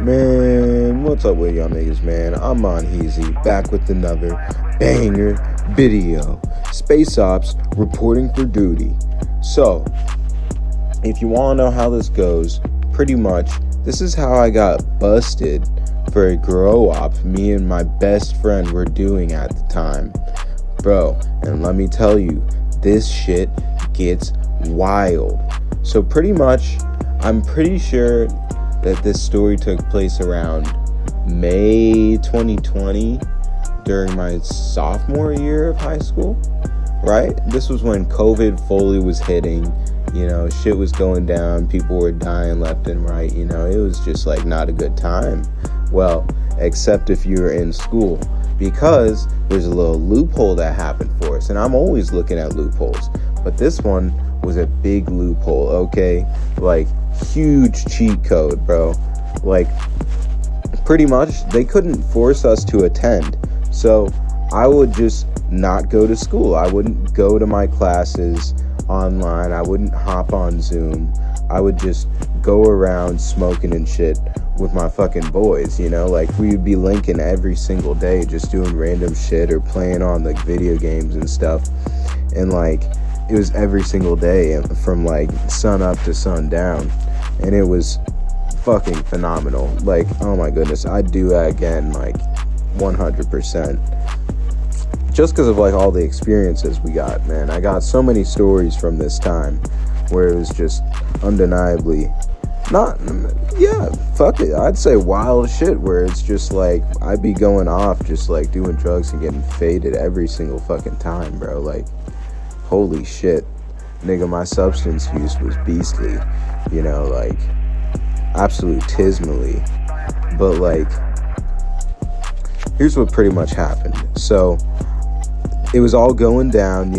Man, what's up with y'all niggas, man? I'm Manheezy, back with another banger video. Space Ops reporting for duty. So, if you want to know how this goes, pretty much, this is how I got busted for a grow op me and my best friend were doing at the time. Bro, and let me tell you, this shit gets wild. So pretty much, I'm pretty sure that this story took place around May 2020 during my sophomore year of high school, right? This was when COVID fully was hitting, shit was going down, people were dying left and right, it was just like not a good time. Well, except if you were in school, because there's a little loophole that happened for us, and I'm always looking at loopholes, but this one was a big loophole, okay? Like, huge cheat code, bro. Like, pretty much they couldn't force us to attend, so I would just not go to school. I wouldn't go to my classes online. I wouldn't hop on Zoom. I would just go around smoking and shit with my fucking boys, like we would be linking every single day, just doing random shit or playing on like video games and stuff. And like it was every single day from like sun up to sundown, and it was fucking phenomenal. Like, oh my goodness, I'd do that again, like 100%, just because of like all the experiences we got, man. I got so many stories from this time where it was just undeniably fuck it, I'd say wild shit, where it's just like I'd be going off just like doing drugs and getting faded every single fucking time, bro. Like, holy shit, nigga, my substance use was beastly, like absolutismally. But like, here's what pretty much happened. So it was all going down,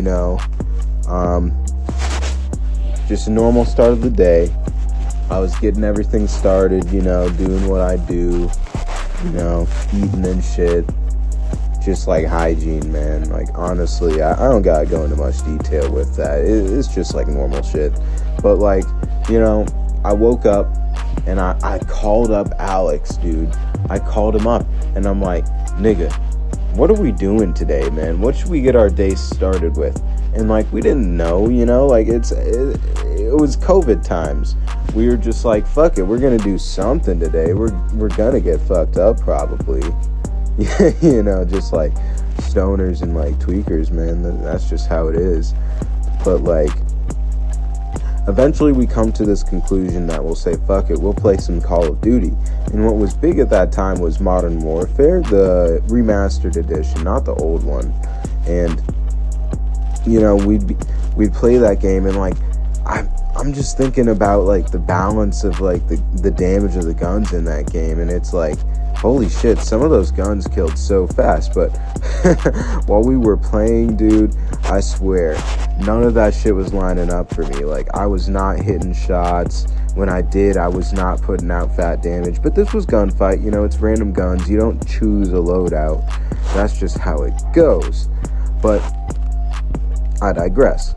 just a normal start of the day. I was getting everything started, doing what I do, eating and shit. Just like hygiene, man. Like, honestly, I don't gotta go into much detail with that. It's just like normal shit. But like, I woke up and I called up Alex, dude. I called him up and I'm like, nigga, what are we doing today, man? What should we get our day started with? And like, we didn't know, like it was COVID times. We were just like, fuck it, we're gonna do something today. We're gonna get fucked up probably. Just like stoners and like tweakers, man. That's just how it is. But like, eventually we come to this conclusion that we'll say, fuck it, we'll play some Call of Duty. And what was big at that time was Modern Warfare, the remastered edition, not the old one. And we'd play that game, and like I'm just thinking about like the balance of like the damage of the guns in that game, and it's like, holy shit, some of those guns killed so fast. But while we were playing, dude, I swear none of that shit was lining up for me. Like, I was not hitting shots. When I did, I was not putting out fat damage. But this was gunfight, it's random guns. You don't choose a loadout. That's just how it goes. But I digress.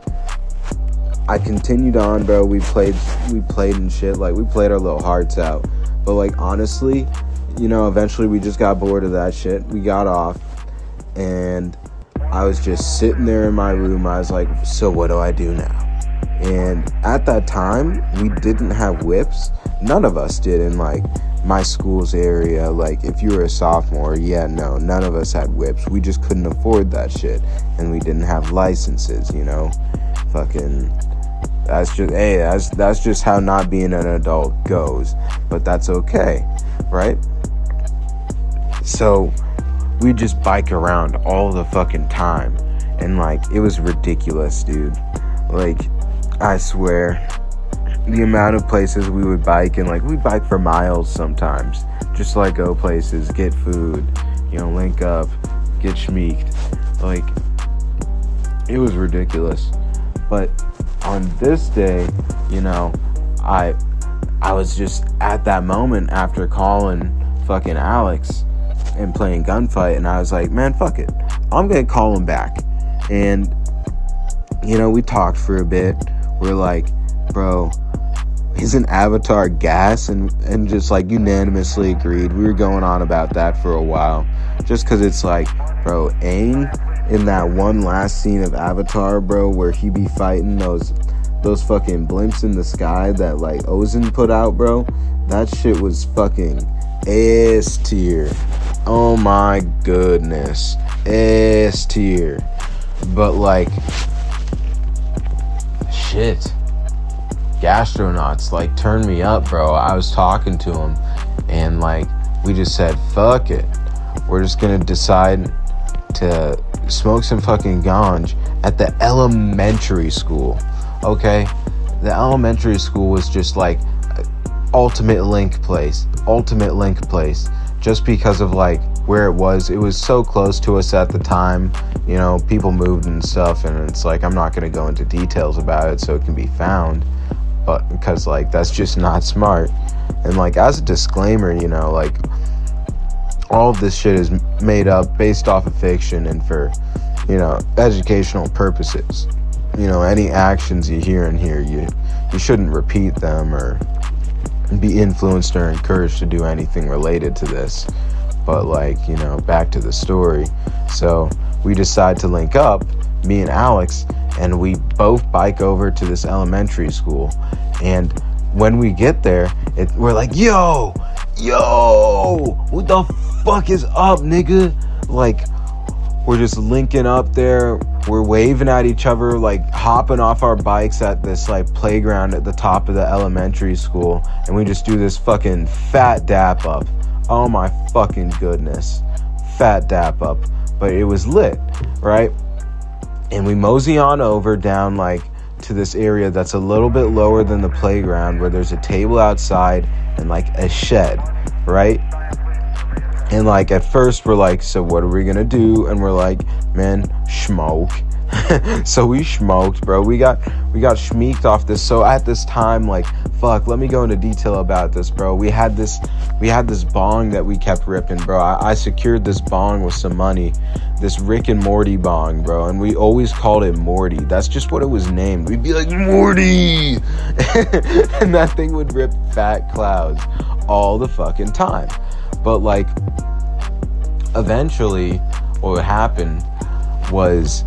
I continued on, bro. We played and shit. Like, we played our little hearts out. But like, honestly, eventually we just got bored of that shit. We got off, and I was just sitting there in my room. I was like, so what do I do now? And at that time, we didn't have whips. None of us did in like my school's area. Like, if you were a sophomore, none of us had whips. We just couldn't afford that shit, and we didn't have licenses, fucking, that's just how not being an adult goes. But that's okay, right? So we just bike around all the fucking time, and like, it was ridiculous, dude. Like, I swear, the amount of places we would bike, and like, we bike for miles sometimes, just like go places, get food, link up, get schmeeked. Like, it was ridiculous. But on this day, I was just at that moment after calling fucking Alex and playing gunfight, and I was like, man, fuck it, I'm gonna call him back. And we talked for a bit. We're like, bro, isn't Avatar gas? And just like unanimously agreed. We were going on about that for a while, just because it's like, bro, Aang in that one last scene of Avatar, bro, where he be fighting those fucking blimps in the sky that like Ozan put out, bro, that shit was fucking S tier. Oh my goodness, S tier. But like, shit, Gastronauts like turned me up, bro. I was talking to him and like we just said, fuck it, we're just gonna decide to smoke some fucking ganj at the elementary school. Okay, the elementary school was just like ultimate link place, just because of like where it was so close to us at the time. You know, people moved and stuff, and it's like, I'm not gonna go into details about it so it can be found, but because like that's just not smart. And like, as a disclaimer, you know, like all of this shit is made up based off of fiction and for, you know, educational purposes. You know, any actions you hear in here, you shouldn't repeat them or be influenced or encouraged to do anything related to this. But like, you know, back to the story. So we decide to link up, me and Alex, and we both bike over to this elementary school. And when we get there, we're like, yo, what the fuck is up, nigga? Like, we're just linking up there. We're waving at each other, like hopping off our bikes at this like playground at the top of the elementary school, and we just do this fucking fat dap up. Oh my fucking goodness, fat dap up. But it was lit, right? And we mosey on over down like to this area that's a little bit lower than the playground, where there's a table outside and like a shed, right? And like at first we're like, so what are we gonna do? And we're like, man, smoke. So we smoked, bro. We got schmeeked off this. So at this time, like, fuck, let me go into detail about this, bro. We had this bong that we kept ripping, bro. I secured this bong with some money, this Rick and Morty bong, bro, and we always called it Morty. That's just what it was named. We'd be like, Morty. And that thing would rip fat clouds all the fucking time. But like, eventually what happened was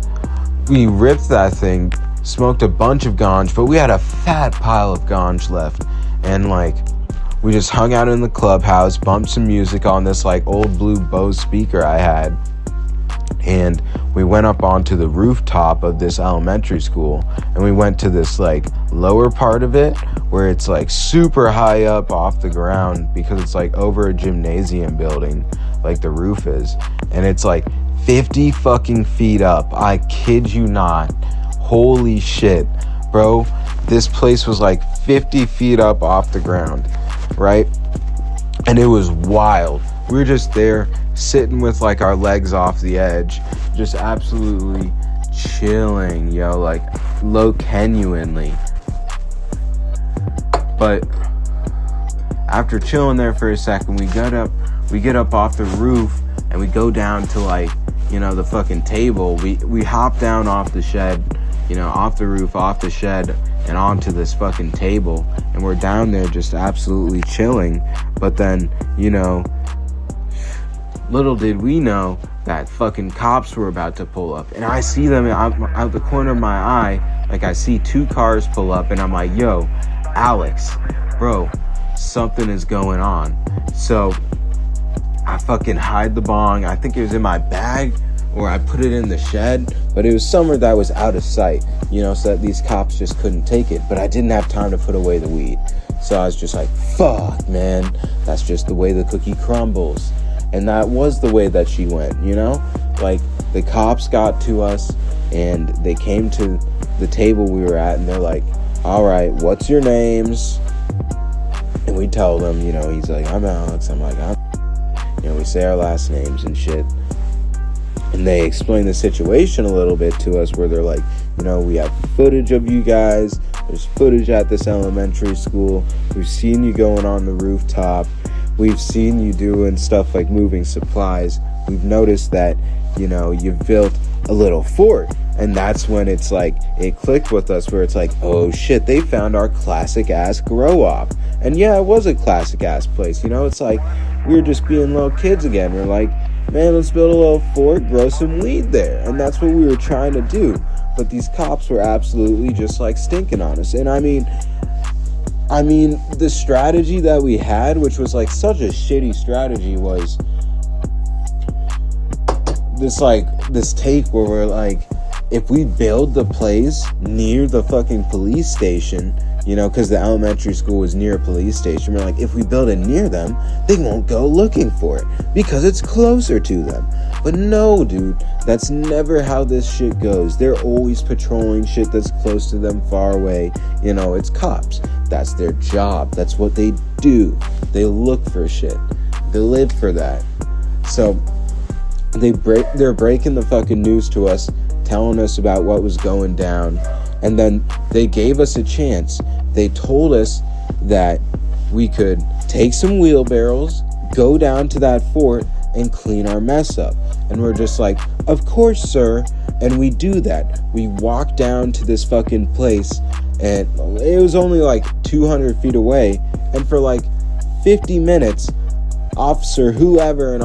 we ripped that thing, smoked a bunch of ganj, but we had a fat pile of ganj left. And like, we just hung out in the clubhouse, bumped some music on this like old blue Bose speaker I had, and we went up onto the rooftop of this elementary school, and we went to this like lower part of it where it's like super high up off the ground because it's like over a gymnasium building, like the roof is, and it's like 50 fucking feet up. I kid you not. Holy shit, bro. This place was like 50 feet up off the ground, right? And it was wild. We were just there sitting with like our legs off the edge, just absolutely chilling, yo, like genuinely. But after chilling there for a second, we get up off the roof and we go down to like, you know, the fucking table. We hop down off the shed, you know, off the roof, off the shed, and onto this fucking table, and we're down there just absolutely chilling. But then, you know, little did we know that fucking cops were about to pull up, and I see them out the corner of my eye. Like, I see two cars pull up, and I'm like, yo, Alex, bro, something is going on. So I fucking hide the bong. I think it was in my bag, or I put it in the shed, but it was somewhere that was out of sight, you know, so that these cops just couldn't take it. But I didn't have time to put away the weed, so I was just like, fuck, man, that's just the way the cookie crumbles. And that was the way that she went, you know? Like, the cops got to us, and they came to the table we were at, and they're like, all right, what's your names? And we tell them, you know, he's like, I'm Alex. I'm like, you know, we say our last names and shit. And they explain the situation a little bit to us, where they're like, you know, we have footage of you guys. There's footage at this elementary school. We've seen you going on the rooftop. We've seen you doing stuff like moving supplies. We've noticed that, you know, you've built a little fort And that's when it's like, it clicked with us where it's like, oh shit, they found our classic ass grow op. And yeah, it was a classic ass place, you know. It's like we were just being little kids again. We're like, man, let's build a little fort, grow some weed there. And that's what we were trying to do. But these cops were absolutely just like stinking on us. And I mean, the strategy that we had, which was like such a shitty strategy, was this take where we're like, if we build the place near the fucking police station, you know, because the elementary school was near a police station, we're like, if we build it near them, they won't go looking for it because it's closer to them. But no, dude, that's never how this shit goes. They're always patrolling shit that's close to them, far away. You know, it's cops. That's their job. That's what they do. They look for shit. They live for that. So they're breaking the fucking news to us, telling us about what was going down, and then they gave us a chance. They told us that we could take some wheelbarrows, go down to that fort, and clean our mess up. And we're just like, of course, sir. And we do that. We walk down to this fucking place, and it was only like 200 feet away, and for like 50 minutes, officer whoever,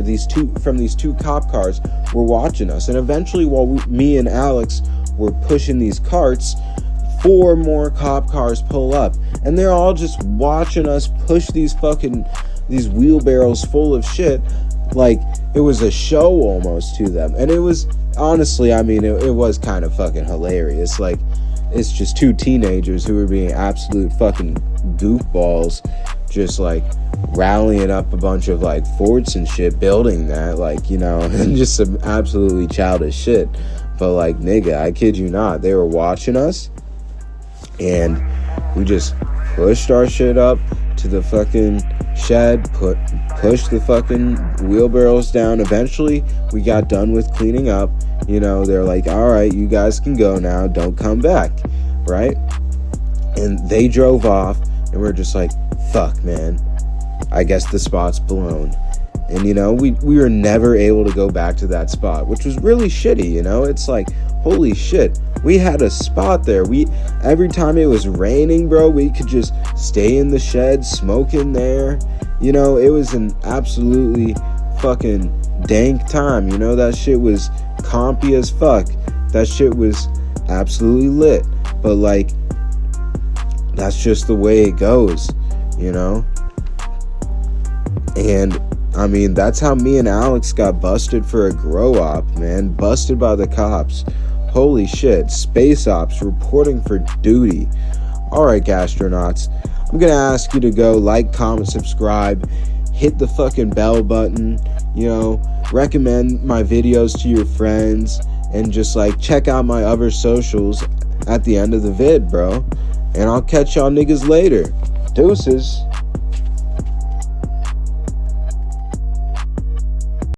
these two cop cars were watching us. And eventually, while me and Alex were pushing these carts, 4 more cop cars pull up, and they're all just watching us push these wheelbarrows full of shit like it was a show almost to them. And it was, honestly, I mean, it was kind of fucking hilarious. Like, it's just 2 teenagers who were being absolute fucking goofballs, just like rallying up a bunch of like forts and shit, building that, like, you know, and just some absolutely childish shit. But like, nigga, I kid you not, they were watching us, and we just pushed our shit up to the fucking shed, pushed the fucking wheelbarrows down. Eventually, we got done with cleaning up. You know, they're like, all right, you guys can go now, don't come back, right? And they drove off, and we're just like, fuck, man, I guess the spot's blown. And, you know, we were never able to go back to that spot, which was really shitty, you know? It's like, holy shit, we had a spot there. Every time it was raining, bro, we could just stay in the shed, smoking there. You know, it was an absolutely fucking dank time, you know? That shit was compy as fuck. That shit was absolutely lit. But, like, that's just the way it goes, you know? And I mean, that's how me and Alex got busted for a grow op, man. Busted by the cops. Holy shit. Space ops reporting for duty. Alright, gastronauts. I'm gonna ask you to go like, comment, subscribe. Hit the fucking bell button. You know, recommend my videos to your friends. And just like check out my other socials at the end of the vid, bro. And I'll catch y'all niggas later. Deuces.